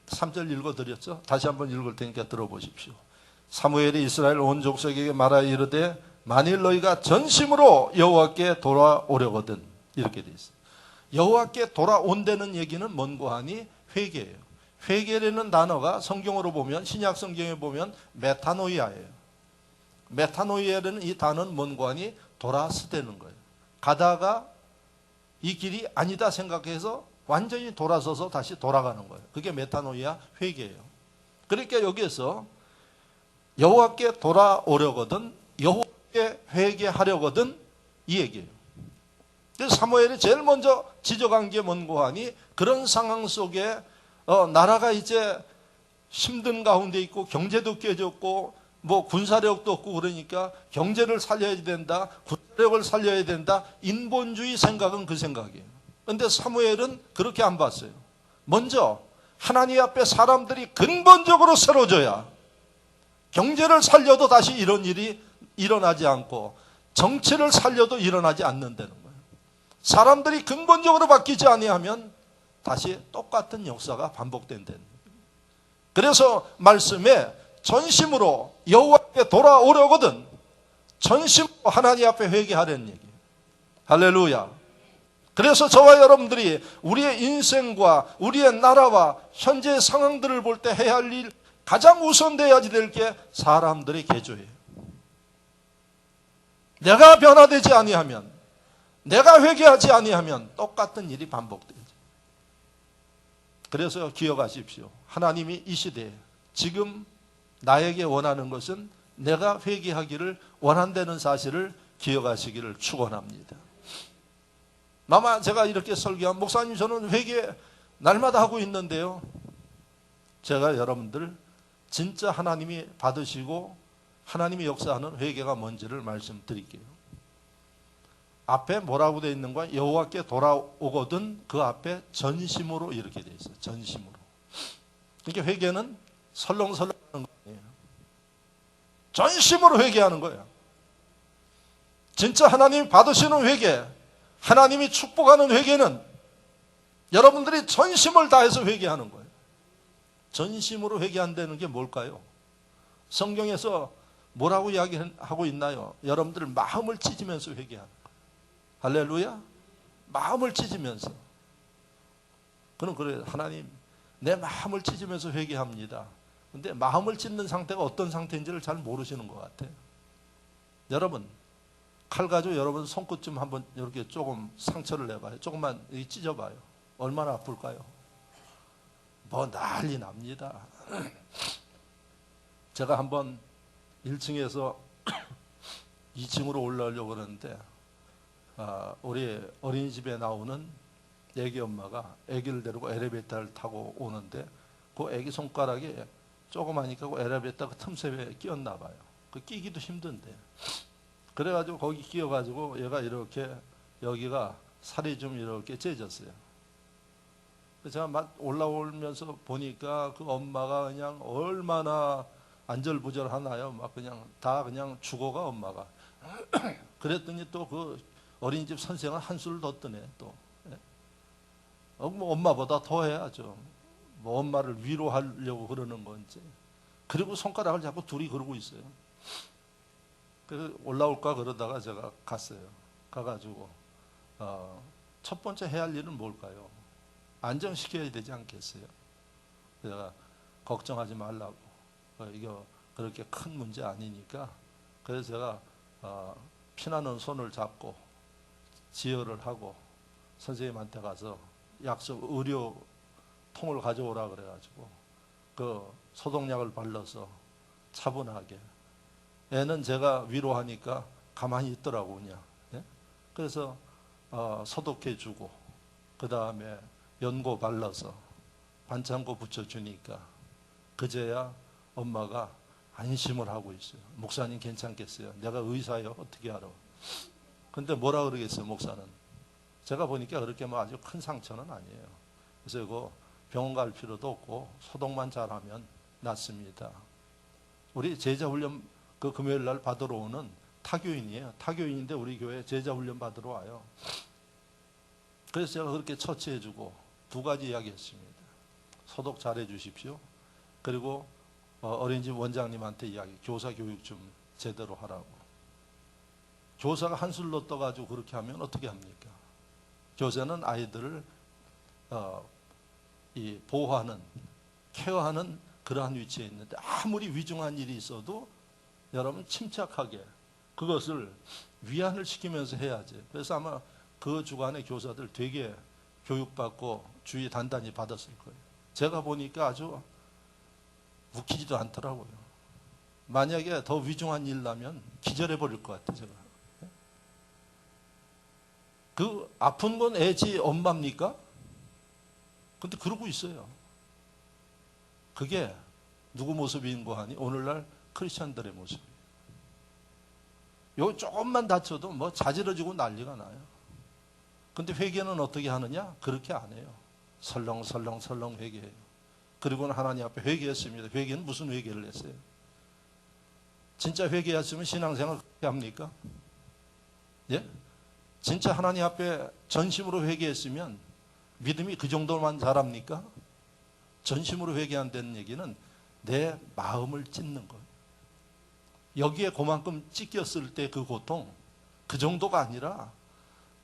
3절 읽어드렸죠? 다시 한번 읽을 테니까 들어보십시오. 사무엘이 이스라엘 온 족속에게 말하여 이르되 만일 너희가 전심으로 여호와께 돌아오려거든, 이렇게 돼 있어요. 여호와께 돌아온다는 얘기는 뭔고 하니 회개예요. 회개라는 단어가 성경으로 보면, 신약 성경에 보면 메타노이아예요. 메타노이아라는 이 단어는 뭔고 하니 돌아서되는 거예요. 가다가 이 길이 아니다 생각해서 완전히 돌아서서 다시 돌아가는 거예요. 그게 메타노이아, 회개예요. 그러니까 여기에서 여호와께 돌아오려거든, 여호와께 회개하려거든, 이 얘기예요. 그래서 사무엘이 제일 먼저 지적한 게 뭔고 하니 그런 상황 속에 나라가 이제 힘든 가운데 있고 경제도 깨졌고 뭐 군사력도 없고 그러니까 경제를 살려야 된다, 군사력을 살려야 된다, 인본주의 생각은 그 생각이에요. 그런데 사무엘은 그렇게 안 봤어요. 먼저 하나님 앞에 사람들이 근본적으로 새로워져야 경제를 살려도 다시 이런 일이 일어나지 않고 정치를 살려도 일어나지 않는다는 거예요. 사람들이 근본적으로 바뀌지 아니하면 다시 똑같은 역사가 반복된다는 거예요. 그래서 말씀에 전심으로 여호와께 돌아오려거든 전심으로 하나님 앞에 회개하라는 얘기예요. 할렐루야. 그래서 저와 여러분들이 우리의 인생과 우리의 나라와 현재의 상황들을 볼 때 해야 할 일, 가장 우선돼야지 될 게 사람들의 개조예요. 내가 변화되지 아니하면, 내가 회개하지 아니하면 똑같은 일이 반복되죠. 그래서 기억하십시오. 하나님이 이 시대에 지금 나에게 원하는 것은 내가 회개하기를 원한다는 사실을 기억하시기를 축원합니다. 아마 제가 이렇게 설교한 목사님 저는 회개 날마다 하고 있는데요. 제가 여러분들 진짜 하나님이 받으시고 하나님이 역사하는 회개가 뭔지를 말씀드릴게요. 앞에 뭐라고 되어 있는 거야? 여호와께 돌아오거든 그 앞에 전심으로 이렇게 되어 있어요. 전심으로. 그러니까 회개는 설렁설렁 하는 거예요. 전심으로 회개하는 거예요. 진짜 하나님이 받으시는 회개, 하나님이 축복하는 회개는 여러분들이 전심을 다해서 회개하는 거예요. 전심으로 회개한다는 게 뭘까요? 성경에서 뭐라고 이야기하고 있나요? 여러분들 마음을 찢으면서 회개하는 거예요. 할렐루야. 마음을 찢으면서. 그럼 그래요. 하나님 내 마음을 찢으면서 회개합니다. 근데 마음을 찢는 상태가 어떤 상태인지를 잘 모르시는 것 같아요. 여러분 칼 가지고 여러분 손끝 좀 한번 이렇게 조금 상처를 내봐요. 조금만 찢어봐요. 얼마나 아플까요? 뭐 난리 납니다. 제가 한번 1층에서 2층으로 올라오려고 그러는데 우리 어린이집에 나오는 애기 엄마가 애기를 데리고 엘리베이터를 타고 오는데 그 애기 손가락에 조그마니까 그 엘리베이터 그 틈새에 끼었나 봐요. 그 끼기도 힘든데. 그래가지고 거기 끼어가지고 얘가 이렇게 여기가 살이 좀 이렇게 째졌어요. 제가 막 올라오면서 보니까 그 엄마가 그냥 얼마나 안절부절하나요? 막 그냥 다 그냥 죽어가 엄마가. 그랬더니 또 그 어린이집 선생은 한수를 더 뜨네 또. 뭐 엄마보다 더 해야죠. 뭐 엄마를 위로하려고 그러는 건지. 그리고 손가락을 자꾸 둘이 그러고 있어요. 그래서 올라올까 그러다가 제가 갔어요. 가가지고 첫 번째 해야 할 일은 뭘까요? 안정시켜야 되지 않겠어요? 제가 걱정하지 말라고. 이거 그렇게 큰 문제 아니니까. 그래서 제가 피나는 손을 잡고 지혈을 하고 선생님한테 가서 약속 의료통을 가져오라 그래가지고 그 소독약을 발라서 차분하게. 애는 제가 위로하니까 가만히 있더라고 그냥. 예? 그래서 소독해주고 그 다음에 연고 발라서 반창고 붙여주니까 그제야 엄마가 안심을 하고 있어요. 목사님 괜찮겠어요? 내가 의사요? 어떻게 알아? 근데 뭐라 그러겠어요, 목사는? 제가 보니까 그렇게 뭐 아주 큰 상처는 아니에요. 그래서 이거 병원 갈 필요도 없고 소독만 잘하면 낫습니다. 우리 제자훈련 그 금요일 날 받으러 오는 타교인이에요. 타교인인데 우리 교회 제자훈련 받으러 와요. 그래서 제가 그렇게 처치해주고 두 가지 이야기했습니다. 소독 잘해 주십시오. 그리고 어린이집 원장님한테 이야기, 교사 교육 좀 제대로 하라고. 교사가 한술로 떠가지고 그렇게 하면 어떻게 합니까? 교사는 아이들을 보호하는, 케어하는 그러한 위치에 있는데 아무리 위중한 일이 있어도 여러분 침착하게 그것을 위안을 시키면서 해야지. 그래서 아마 그 주간의 교사들 되게 교육받고 주의 단단히 받았을 거예요. 제가 보니까 아주 웃기지도 않더라고요. 만약에 더 위중한 일 나면 기절해 버릴 것 같아요, 제가. 그 아픈 건 애지 엄마입니까? 근데 그러고 있어요. 그게 누구 모습인고 하니 오늘날 크리스천들의 모습이에요. 요 조금만 다쳐도 뭐 자지러지고 난리가 나요. 근데 회개는 어떻게 하느냐? 그렇게 안 해요. 설렁설렁 회개해요. 그리고는 하나님 앞에 회개했습니다. 회개는 무슨 회개를 했어요? 진짜 회개했으면 신앙생활 그렇게 합니까? 예? 진짜 하나님 앞에 전심으로 회개했으면 믿음이 그 정도만 잘합니까? 전심으로 회개한다는 얘기는 내 마음을 찢는 거예요. 여기에 그만큼 찢겼을 때 그 고통, 그 정도가 아니라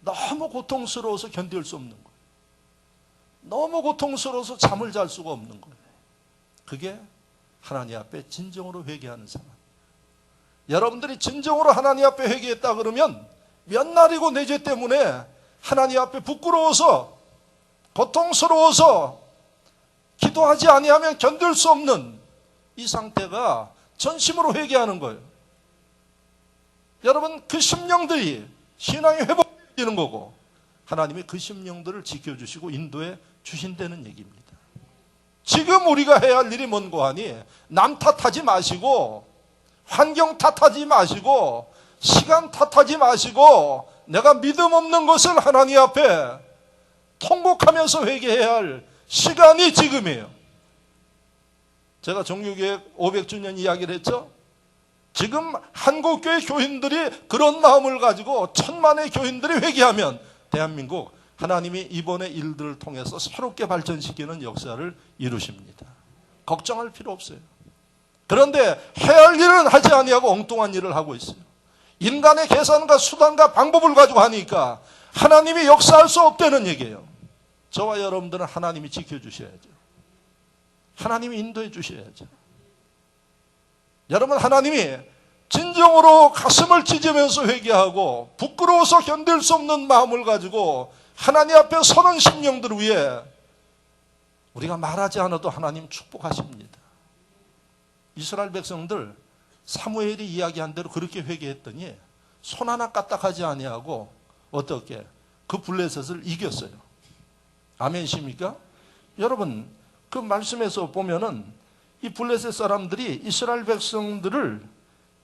너무 고통스러워서 견딜 수 없는 거예요. 너무 고통스러워서 잠을 잘 수가 없는 거예요. 그게 하나님 앞에 진정으로 회개하는 사람. 여러분들이 진정으로 하나님 앞에 회개했다 그러면 몇 날이고 내 죄 때문에 하나님 앞에 부끄러워서 고통스러워서 기도하지 아니하면 견딜 수 없는 이 상태가 전심으로 회개하는 거예요. 여러분 그 심령들이 신앙이 회복되는 거고 하나님이 그 심령들을 지켜주시고 인도해 주신다는 얘기입니다. 지금 우리가 해야 할 일이 뭔고 하니 남 탓하지 마시고 환경 탓하지 마시고 시간 탓하지 마시고 내가 믿음 없는 것을 하나님 앞에 통곡하면서 회개해야 할 시간이 지금이에요. 제가 종교개혁 500주년 이야기를 했죠. 지금 한국교회 교인들이 그런 마음을 가지고 천만의 교인들이 회개하면 대한민국 하나님이 이번의 일들을 통해서 새롭게 발전시키는 역사를 이루십니다. 걱정할 필요 없어요. 그런데 해야 할 일은 하지 아니하고 엉뚱한 일을 하고 있어요. 인간의 계산과 수단과 방법을 가지고 하니까 하나님이 역사할 수 없다는 얘기예요. 저와 여러분들은 하나님이 지켜주셔야죠. 하나님이 인도해 주셔야죠. 여러분 하나님이 진정으로 가슴을 찢으면서 회개하고 부끄러워서 견딜 수 없는 마음을 가지고 하나님 앞에 서는 심령들 위해 우리가 말하지 않아도 하나님 축복하십니다. 이스라엘 백성들 사무엘이 이야기한 대로 그렇게 회개했더니 손 하나 까딱하지 아니하고 어떻게 그 블레셋을 이겼어요. 아멘이십니까? 여러분 그 말씀에서 보면은 이 블레셋 사람들이 이스라엘 백성들을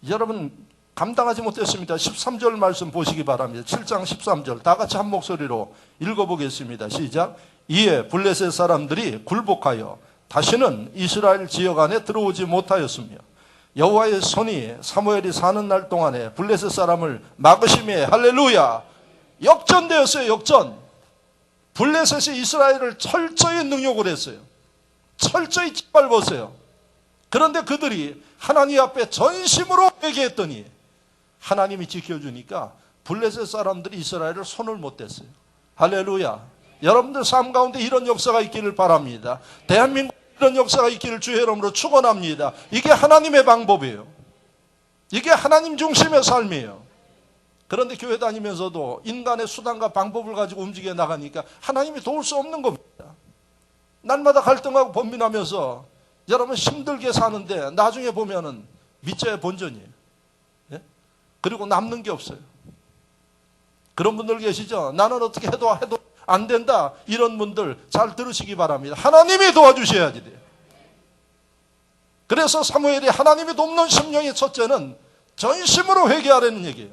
여러분 감당하지 못했습니다. 13절 말씀 보시기 바랍니다. 7장 13절 다 같이 한 목소리로 읽어보겠습니다. 시작. 이에 블레셋 사람들이 굴복하여 다시는 이스라엘 지역 안에 들어오지 못하였으며 여호와의 손이 사무엘이 사는 날 동안에 블레셋 사람을 막으심에 할렐루야 역전되었어요. 역전. 블레셋이 이스라엘을 철저히 능욕을 했어요. 철저히 짓밟았어요. 그런데 그들이 하나님 앞에 전심으로 회개했더니 하나님이 지켜주니까 블레셋 사람들이 이스라엘을 손을 못 댔어요. 할렐루야. 여러분들 삶 가운데 이런 역사가 있기를 바랍니다. 대한민국 이런 역사가 있기를 주의 이름으로 축원합니다. 이게 하나님의 방법이에요. 이게 하나님 중심의 삶이에요. 그런데 교회 다니면서도 인간의 수단과 방법을 가지고 움직여 나가니까 하나님이 도울 수 없는 겁니다. 날마다 갈등하고 번민하면서 여러분 힘들게 사는데 나중에 보면은 밑자의 본전이에요. 예? 그리고 남는 게 없어요. 그런 분들 계시죠? 나는 어떻게 해도 안 된다. 이런 분들 잘 들으시기 바랍니다. 하나님이 도와주셔야지 돼요. 그래서 사무엘이 하나님이 돕는 심령의 첫째는 전심으로 회개하라는 얘기예요.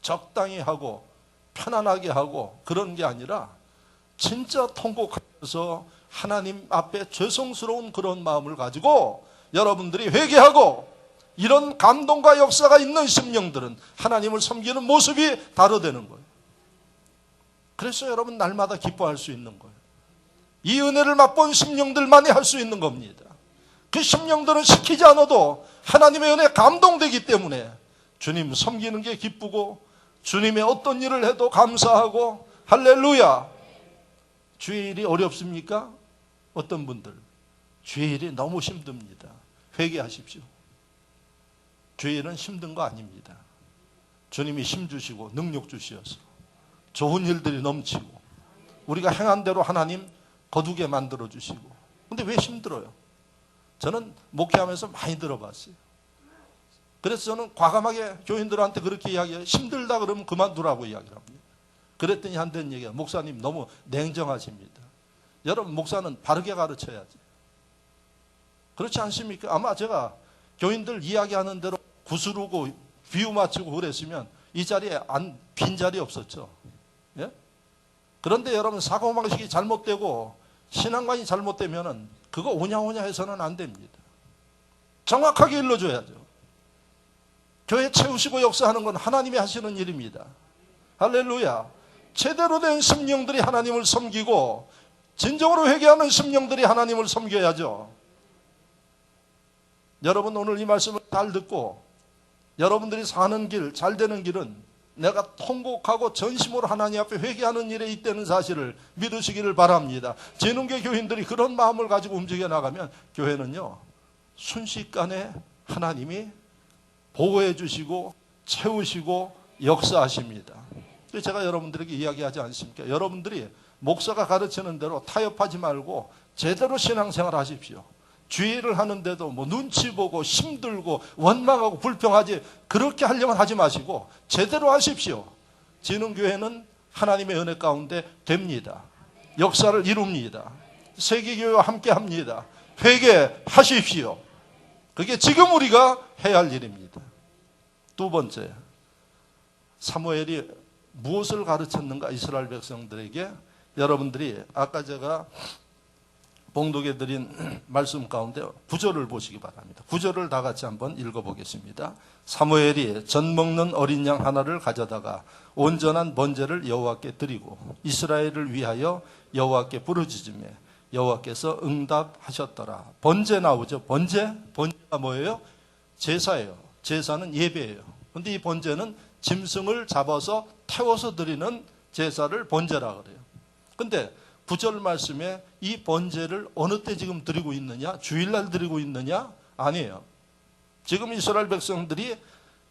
적당히 하고 편안하게 하고 그런 게 아니라 진짜 통곡하면서 하나님 앞에 죄송스러운 그런 마음을 가지고 여러분들이 회개하고 이런 감동과 역사가 있는 심령들은 하나님을 섬기는 모습이 다르다는 거예요. 그래서 여러분 날마다 기뻐할 수 있는 거예요. 이 은혜를 맛본 심령들만이 할 수 있는 겁니다. 그 심령들은 시키지 않아도 하나님의 은혜에 감동되기 때문에 주님 섬기는 게 기쁘고 주님의 어떤 일을 해도 감사하고 할렐루야. 주의 일이 어렵습니까? 어떤 분들 주의 일이 너무 힘듭니다. 회개하십시오. 주의 일은 힘든 거 아닙니다. 주님이 힘 주시고 능력 주시어서 좋은 일들이 넘치고 우리가 행한 대로 하나님 거두게 만들어 주시고. 근데 왜 힘들어요? 저는 목회하면서 많이 들어봤어요. 그래서 저는 과감하게 교인들한테 그렇게 이야기해요. 힘들다 그러면 그만두라고 이야기를 합니다. 그랬더니 한다는 얘기가 목사님 너무 냉정하십니다. 여러분 목사는 바르게 가르쳐야지. 그렇지 않습니까? 아마 제가 교인들 이야기하는 대로 구스르고 비유 맞추고 그랬으면 이 자리에 빈 자리 없었죠. 예? 그런데 여러분 사고방식이 잘못되고 신앙관이 잘못되면은 그거 오냐오냐 해서는 안 됩니다. 정확하게 일러줘야죠. 교회 채우시고 역사하는 건 하나님이 하시는 일입니다. 할렐루야. 제대로 된 심령들이 하나님을 섬기고 진정으로 회개하는 심령들이 하나님을 섬겨야죠. 여러분 오늘 이 말씀을 잘 듣고 여러분들이 사는 길, 잘 되는 길은 내가 통곡하고 전심으로 하나님 앞에 회개하는 일에 있다는 사실을 믿으시기를 바랍니다. 재능계 교인들이 그런 마음을 가지고 움직여 나가면 교회는요 순식간에 하나님이 보호해 주시고 채우시고 역사하십니다. 제가 여러분들에게 이야기하지 않습니까? 여러분들이 목사가 가르치는 대로 타협하지 말고 제대로 신앙생활 하십시오. 주의를 하는데도 뭐 눈치 보고 힘들고 원망하고 불평하지 그렇게 하려면 하지 마시고 제대로 하십시오. 진흥교회는 하나님의 은혜 가운데 됩니다. 역사를 이룹니다. 세계교회와 함께 합니다. 회개하십시오. 그게 지금 우리가 해야 할 일입니다. 두 번째, 사무엘이 무엇을 가르쳤는가 이스라엘 백성들에게. 여러분들이 아까 제가 봉독해 드린 말씀 가운데 9절을 보시기 바랍니다. 9절을 다 같이 한번 읽어보겠습니다. 사무엘이 젖 먹는 어린 양 하나를 가져다가 온전한 번제를 여호와께 드리고 이스라엘을 위하여 여호와께 부르짖으며 여호와께서 응답하셨더라. 번제 나오죠. 번제가 뭐예요? 제사예요. 제사는 예배예요. 그런데 이 번제는 짐승을 잡아서 태워서 드리는 제사를 번제라 그래요. 근데 9절 말씀에 이 번제를 어느 때 지금 드리고 있느냐? 주일날 드리고 있느냐? 아니에요. 지금 이스라엘 백성들이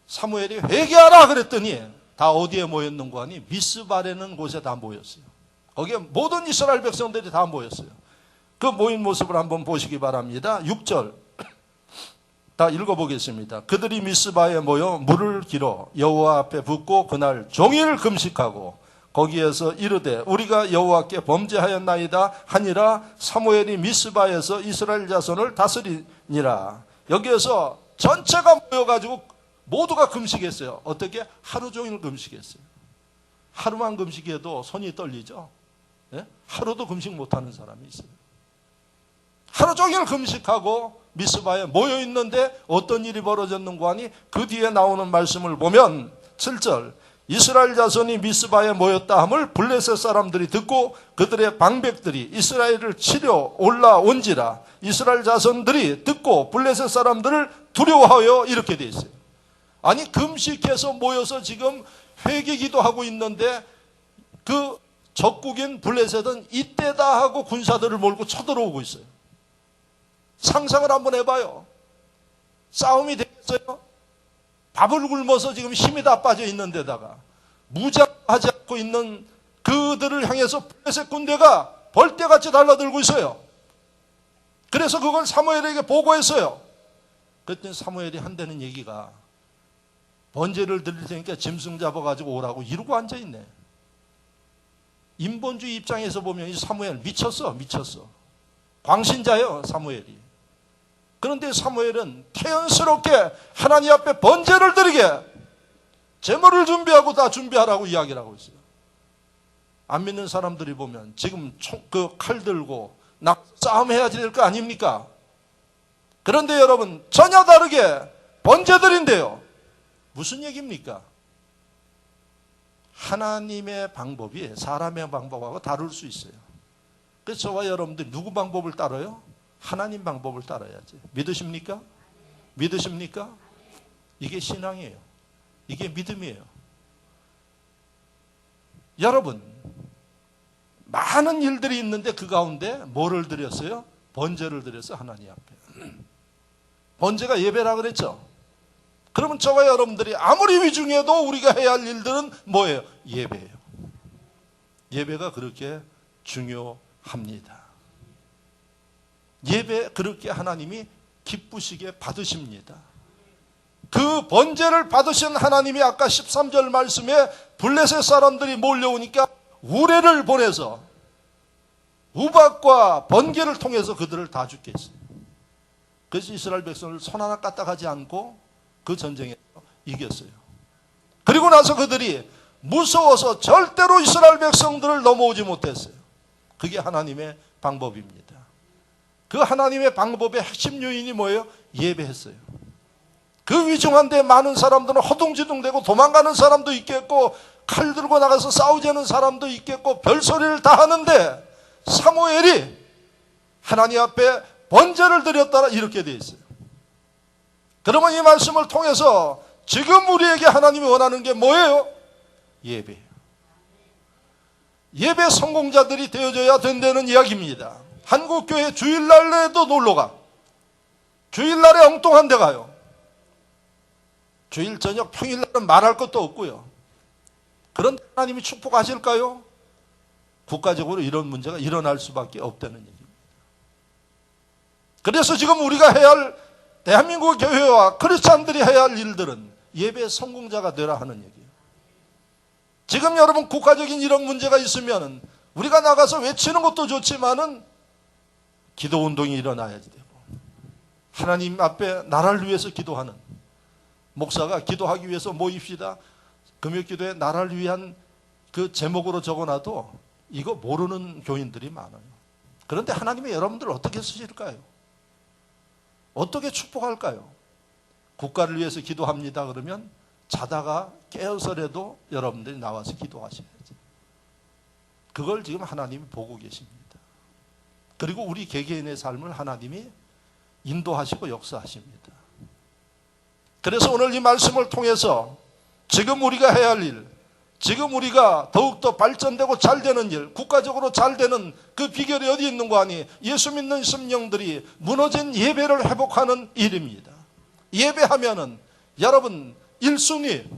사무엘이 회개하라 그랬더니 다 어디에 모였는가 하니 미스바라는 곳에 다 모였어요. 거기에 모든 이스라엘 백성들이 다 모였어요. 그 모인 모습을 한번 보시기 바랍니다. 6절 다 읽어보겠습니다. 그들이 미스바에 모여 물을 길어 여호와 앞에 붓고 그날 종일 금식하고 거기에서 이르되 우리가 여호와께 범죄하였나이다 하니라. 사무엘이 미스바에서 이스라엘 자손을 다스리니라. 여기에서 전체가 모여가지고 모두가 금식했어요. 어떻게? 하루 종일 금식했어요. 하루만 금식해도 손이 떨리죠. 예? 하루도 금식 못하는 사람이 있어요. 하루 종일 금식하고 미스바에 모여있는데 어떤 일이 벌어졌는가 하니 그 뒤에 나오는 말씀을 보면 7절 이스라엘 자손이 미스바에 모였다 함을 블레셋 사람들이 듣고 그들의 방백들이 이스라엘을 치려 올라온지라. 이스라엘 자손들이 듣고 블레셋 사람들을 두려워하여 이렇게 돼 있어요. 아니 금식해서 모여서 지금 회개 기도하고 있는데 그 적국인 블레셋은 이때다 하고 군사들을 몰고 쳐들어오고 있어요. 상상을 한번 해봐요. 싸움이 되겠어요? 밥을 굶어서 지금 힘이 다 빠져 있는 데다가 무장하지 않고 있는 그들을 향해서 블레셋 군대가 벌떼같이 달라들고 있어요. 그래서 그걸 사무엘에게 보고했어요. 그랬더니 사무엘이 한다는 얘기가 번제를 드릴 테니까 짐승 잡아가지고 오라고 이러고 앉아있네. 인본주의 입장에서 보면 이 사무엘 미쳤어. 광신자예요, 사무엘이. 그런데 사무엘은 태연스럽게 하나님 앞에 번제를 드리게 제물을 준비하고 다 준비하라고 이야기를 하고 있어요. 안 믿는 사람들이 보면 지금 그 칼 들고 싸움해야 될 거 아닙니까? 그런데 여러분 전혀 다르게 번제 드린대요. 무슨 얘기입니까? 하나님의 방법이 사람의 방법하고 다를 수 있어요. 그래서 저와 여러분들이 누구 방법을 따라요? 하나님 방법을 따라야지. 믿으십니까? 믿으십니까? 이게 신앙이에요. 이게 믿음이에요. 여러분, 많은 일들이 있는데 그 가운데 뭐를 드렸어요? 번제를 드렸어요, 하나님 앞에. 번제가 예배라 그랬죠? 그러면 저와 여러분들이 아무리 위중해도 우리가 해야 할 일들은 뭐예요? 예배예요. 예배가 그렇게 중요합니다. 예배 그렇게 하나님이 기쁘시게 받으십니다. 그 번제를 받으신 하나님이 아까 13절 말씀에 블레셋 사람들이 몰려오니까 우레를 보내서 우박과 번개를 통해서 그들을 다 죽게 했어요. 그래서 이스라엘 백성을 손 하나 까딱하지 않고 그 전쟁에서 이겼어요. 그리고 나서 그들이 무서워서 절대로 이스라엘 백성들을 넘어오지 못했어요. 그게 하나님의 방법입니다. 그 하나님의 방법의 핵심 요인이 뭐예요? 예배했어요. 그 위중한데 많은 사람들은 허둥지둥대고 도망가는 사람도 있겠고 칼 들고 나가서 싸우자는 사람도 있겠고 별소리를 다 하는데 사무엘이 하나님 앞에 번제를 드렸다라 이렇게 되어 있어요. 그러면 이 말씀을 통해서 지금 우리에게 하나님이 원하는 게 뭐예요? 예배예요. 예배 성공자들이 되어져야 된다는 이야기입니다. 한국교회 주일날에도 놀러가. 주일날에 엉뚱한 데 가요. 주일 저녁 평일날은 말할 것도 없고요. 그런데 하나님이 축복하실까요? 국가적으로 이런 문제가 일어날 수밖에 없다는 얘기입니다. 그래서 지금 우리가 해야 할 대한민국 교회와 크리스찬들이 해야 할 일들은 예배 성공자가 되라 하는 얘기예요. 지금 여러분 국가적인 이런 문제가 있으면 우리가 나가서 외치는 것도 좋지만은 기도운동이 일어나야지 되고 하나님 앞에 나라를 위해서 기도하는 목사가 기도하기 위해서 모입시다. 금요기도에 나라를 위한 그 제목으로 적어놔도 이거 모르는 교인들이 많아요. 그런데 하나님이 여러분들을 어떻게 쓰실까요? 어떻게 축복할까요? 국가를 위해서 기도합니다 그러면 자다가 깨어서라도 여러분들이 나와서 기도하셔야지. 그걸 지금 하나님이 보고 계십니다. 그리고 우리 개개인의 삶을 하나님이 인도하시고 역사하십니다. 그래서 오늘 이 말씀을 통해서 지금 우리가 해야 할 일, 지금 우리가 더욱더 발전되고 잘 되는 일, 국가적으로 잘 되는 그 비결이 어디 있는 거 아니? 예수 믿는 심령들이 무너진 예배를 회복하는 일입니다. 예배하면은 여러분 1순위,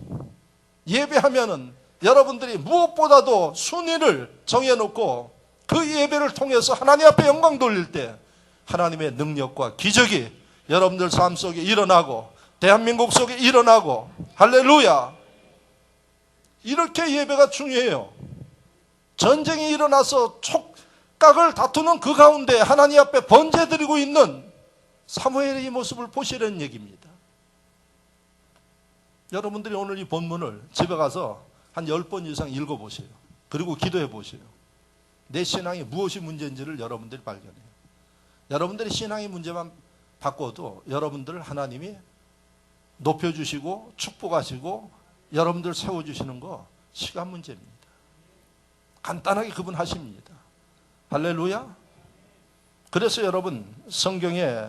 예배하면은 여러분들이 무엇보다도 순위를 정해놓고 그 예배를 통해서 하나님 앞에 영광 돌릴 때 하나님의 능력과 기적이 여러분들 삶 속에 일어나고 대한민국 속에 일어나고 할렐루야. 이렇게 예배가 중요해요. 전쟁이 일어나서 촉각을 다투는 그 가운데 하나님 앞에 번제 드리고 있는 사무엘의 이 모습을 보시라는 얘기입니다. 여러분들이 오늘 이 본문을 집에 가서 한 10번 이상 읽어보세요. 그리고 기도해 보세요. 내 신앙이 무엇이 문제인지를 여러분들이 발견해요. 여러분들이 신앙의 문제만 바꿔도 여러분들을 하나님이 높여주시고 축복하시고 여러분들 세워주시는 거 시간 문제입니다. 간단하게 그분 하십니다. 할렐루야. 그래서 여러분 성경에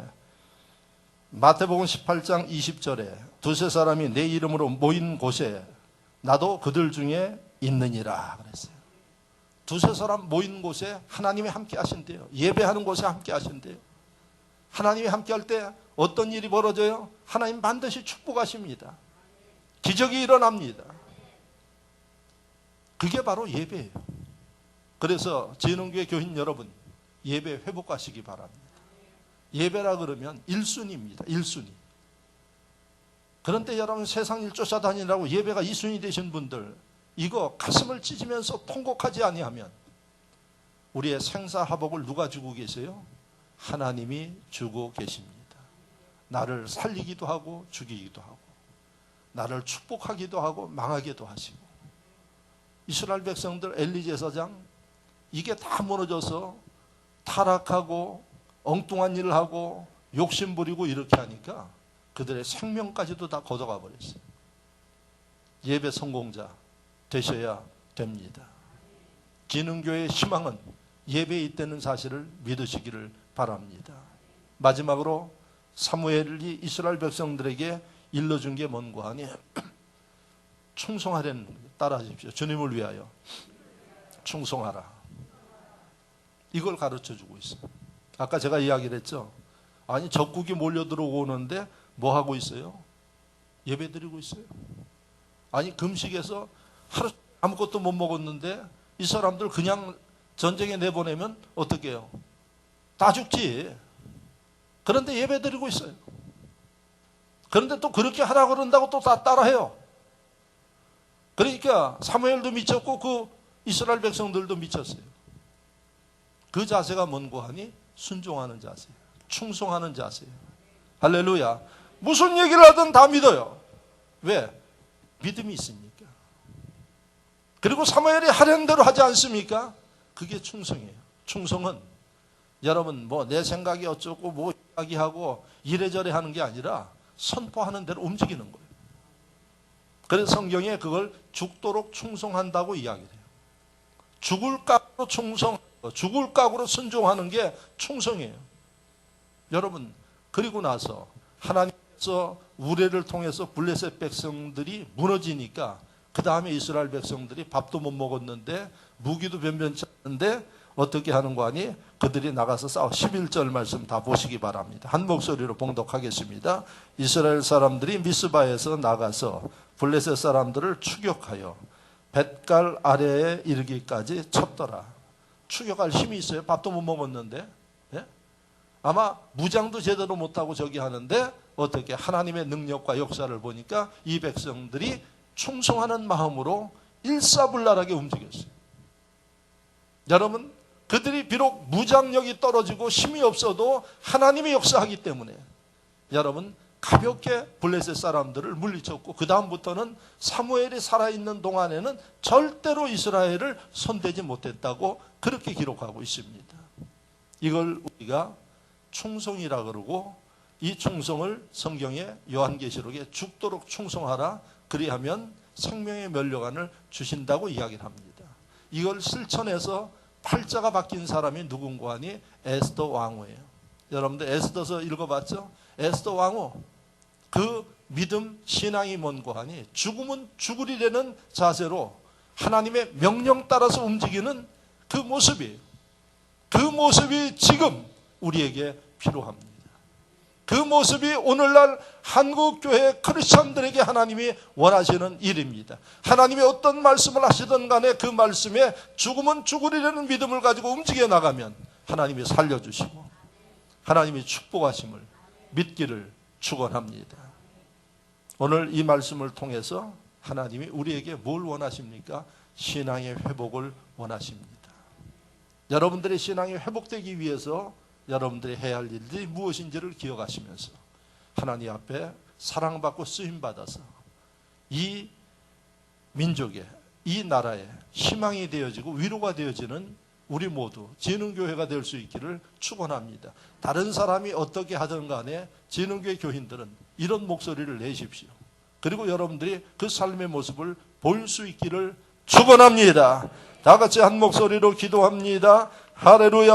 마태복음 18장 20절에 두세 사람이 내 이름으로 모인 곳에 나도 그들 중에 있느니라 그랬어요. 두세 사람 모인 곳에 하나님이 함께 하신대요. 예배하는 곳에 함께 하신대요. 하나님이 함께 할 때 어떤 일이 벌어져요? 하나님 반드시 축복하십니다. 기적이 일어납니다. 그게 바로 예배예요. 그래서 진흥교회 교인 여러분, 예배 회복하시기 바랍니다. 예배라 그러면 1순위입니다. 1순위. 그런데 여러분 세상 일 쫓아다니라고 예배가 2순위 되신 분들, 이거 가슴을 찢으면서 통곡하지 아니하면 우리의 생사화복을 누가 주고 계세요? 하나님이 주고 계십니다. 나를 살리기도 하고 죽이기도 하고 나를 축복하기도 하고 망하기도 하시고. 이스라엘 백성들 엘리 제사장 이게 다 무너져서 타락하고 엉뚱한 일을 하고 욕심 부리고 이렇게 하니까 그들의 생명까지도 다 걷어가 버렸어요. 예배 성공자 되셔야 됩니다. 진흥교회의 희망은 예배에 있다는 사실을 믿으시기를 바랍니다. 마지막으로 사무엘이 이스라엘 백성들에게 일러준 게 뭔가 하니 충성하라는 거예요. 따라하십시오. 주님을 위하여 충성하라. 이걸 가르쳐주고 있어요. 아까 제가 이야기를 했죠. 아니 적국이 몰려 들어오는데 뭐 하고 있어요? 예배 드리고 있어요. 아니 금식해서 하루 아무것도 못 먹었는데 이 사람들 그냥 전쟁에 내보내면 어떻게 해요? 다 죽지. 그런데 예배 드리고 있어요. 그런데 또 그렇게 하라고 그런다고 또 다 따라해요. 그러니까 사무엘도 미쳤고 그 이스라엘 백성들도 미쳤어요. 그 자세가 뭔고 하니 순종하는 자세예요. 충성하는 자세예요. 할렐루야. 무슨 얘기를 하든 다 믿어요. 왜? 믿음이 있으니까. 그리고 사무엘이 하려는 대로 하지 않습니까? 그게 충성이에요. 충성은 여러분 뭐 내 생각이 어쩌고 뭐 이야기하고 이래저래 하는 게 아니라 선포하는 대로 움직이는 거예요. 그래서 성경에 그걸 죽도록 충성한다고 이야기를 해요. 죽을 각오로 죽을 각오로 순종하는 게 충성이에요. 여러분 그리고 나서 하나님께서 우레를 통해서 블레셋 백성들이 무너지니까 그 다음에 이스라엘 백성들이 밥도 못 먹었는데 무기도 변변치 않는데 어떻게 하는 거 아니? 그들이 나가서 싸워. 11절 말씀 다 보시기 바랍니다. 한 목소리로 봉독하겠습니다. 이스라엘 사람들이 미스바에서 나가서 블레셋 사람들을 추격하여 뱃갈 아래에 이르기까지 쳤더라. 추격할 힘이 있어요. 밥도 못 먹었는데. 예? 아마 무장도 제대로 못하고 저기 하는데 어떻게 하나님의 능력과 역사를 보니까 이 백성들이 충성하는 마음으로 일사불란하게 움직였어요. 여러분 그들이 비록 무장력이 떨어지고 힘이 없어도 하나님이 역사하기 때문에 여러분 가볍게 블레셋 사람들을 물리쳤고 그 다음부터는 사무엘이 살아있는 동안에는 절대로 이스라엘을 손대지 못했다고 그렇게 기록하고 있습니다. 이걸 우리가 충성이라 그러고 이 충성을 성경의 요한계시록에 죽도록 충성하라 그리하면 생명의 면류관을 주신다고 이야기를 합니다. 이걸 실천해서 팔자가 바뀐 사람이 누군가 하니 에스더 왕후예요. 여러분들 에스더서 읽어봤죠? 에스더 왕후 그 믿음 신앙이 뭔가 하니 죽으면 죽으리라는 자세로 하나님의 명령 따라서 움직이는 그 모습이에요. 그 모습이 지금 우리에게 필요합니다. 그 모습이 오늘날 한국교회 크리스천들에게 하나님이 원하시는 일입니다. 하나님이 어떤 말씀을 하시든 간에 그 말씀에 죽으면 죽으리라는 믿음을 가지고 움직여 나가면 하나님이 살려주시고 하나님이 축복하심을 믿기를 축원합니다. 오늘 이 말씀을 통해서 하나님이 우리에게 뭘 원하십니까? 신앙의 회복을 원하십니다. 여러분들의 신앙이 회복되기 위해서 여러분들이 해야 할 일들이 무엇인지를 기억하시면서 하나님 앞에 사랑받고 쓰임받아서 이 민족에 이 나라에 희망이 되어지고 위로가 되어지는 우리 모두 진흥교회가 될 수 있기를 축원합니다. 다른 사람이 어떻게 하든 간에 진흥교회 교인들은 이런 목소리를 내십시오. 그리고 여러분들이 그 삶의 모습을 볼 수 있기를 축원합니다. 다 같이 한 목소리로 기도합니다. 할렐루야.